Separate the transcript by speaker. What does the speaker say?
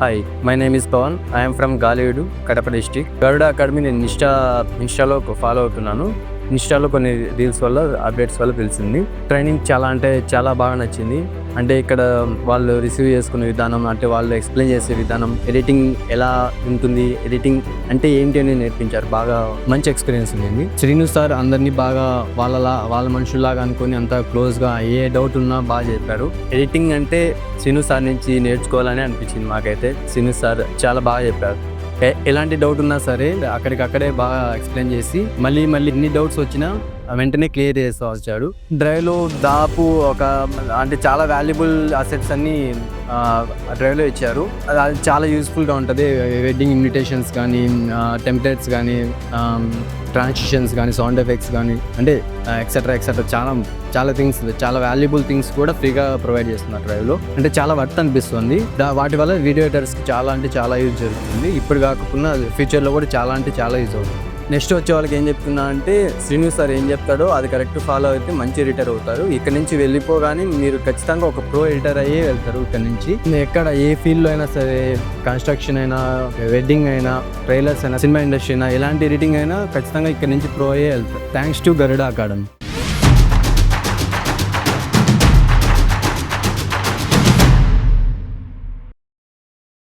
Speaker 1: Hi, my name is Pavan. I'm from Galiveedu, Kadapa district. Garuda academy నేను ఇన్స్టాలో follow అవుతున్నాను. ఇన్స్టాలో కొన్ని రీల్స్ వల్ల, అప్డేట్స్ వల్ల తెలిసింది. ట్రైనింగ్ చాలా అంటే చాలా బాగా నచ్చింది. అంటే ఇక్కడ వాళ్ళు రిసీవ్ చేసుకునే విధానం, అంటే వాళ్ళు ఎక్స్ప్లెయిన్ చేసే విధానం, ఎడిటింగ్ ఎలా ఉంటుంది, ఎడిటింగ్ అంటే ఏంటి అని నేర్పించారు. బాగా మంచి ఎక్స్పీరియన్స్ ఉంది. శ్రీను సార్ అందరినీ బాగా వాళ్ళ మనుషుల్లాగా అనుకుని అంత క్లోజ్గా ఏ డౌట్ ఉన్నా బాగా చెప్పారు. ఎడిటింగ్ అంటే శ్రీను సార్ నుంచి నేర్చుకోవాలని అనిపించింది మాకైతే. శ్రీను సార్ చాలా బాగా చెప్పారు. ఎలాంటి డౌట్ ఉన్నా సరే అక్కడికక్కడే బాగా ఎక్స్ప్లెయిన్ చేసి మళ్ళీ ఎన్ని డౌట్స్ వచ్చినా వెంటనే క్లియర్ చేస్తూ వచ్చాడు. డ్రైవ్లో దాపు అంటే చాలా వాల్యుబుల్ అసెట్స్ అన్ని డ్రైవ్లో ఇచ్చారు. అది చాలా యూస్ఫుల్గా ఉంటుంది. వెడ్డింగ్ ఇన్విటేషన్స్ కానీ, టెంప్లెట్స్ కానీ, ట్రాన్సిషన్స్ కానీ, సౌండ్ ఎఫెక్ట్స్ కానీ, అంటే ఎక్సెట్రా చాలా థింగ్స్, చాలా వాల్యుబుల్ థింగ్స్ కూడా ఫ్రీగా ప్రొవైడ్ చేస్తున్నారు డ్రైవ్లో. అంటే చాలా వర్త్ అనిపిస్తుంది. వాటి వల్ల వీడియో ఎడిటర్స్కి చాలా యూజ్ జరుగుతుంది. ఇప్పుడు కాకుండా ఫ్యూచర్లో కూడా చాలా యూజ్ అవుతుంది. నెక్స్ట్ వచ్చే వాళ్ళకి ఏం చెప్తున్నా అంటే, శ్రీను సార్ ఏం చెప్తాడో అది కరెక్ట్ ఫాలో అయితే మంచి ఎడిటర్ అవుతారు. ఇక్కడ నుంచి వెళ్ళిపోగానే మీరు ఖచ్చితంగా ఒక ప్రో ఎడిటర్ అయ్యే వెళ్తారు. ఇక్కడ నుంచి ఎక్కడ ఏ ఫీల్డ్లో అయినా సరే, కన్స్ట్రక్షన్ అయినా, వెడ్డింగ్ అయినా, ట్రైలర్స్ అయినా, సినిమా ఇండస్ట్రీ అయినా, ఎలాంటి ఎడిటింగ్ అయినా ఖచ్చితంగా ఇక్కడ నుంచి ప్రో అయ్యే వెళ్తారు. Thanks to Garuda academy.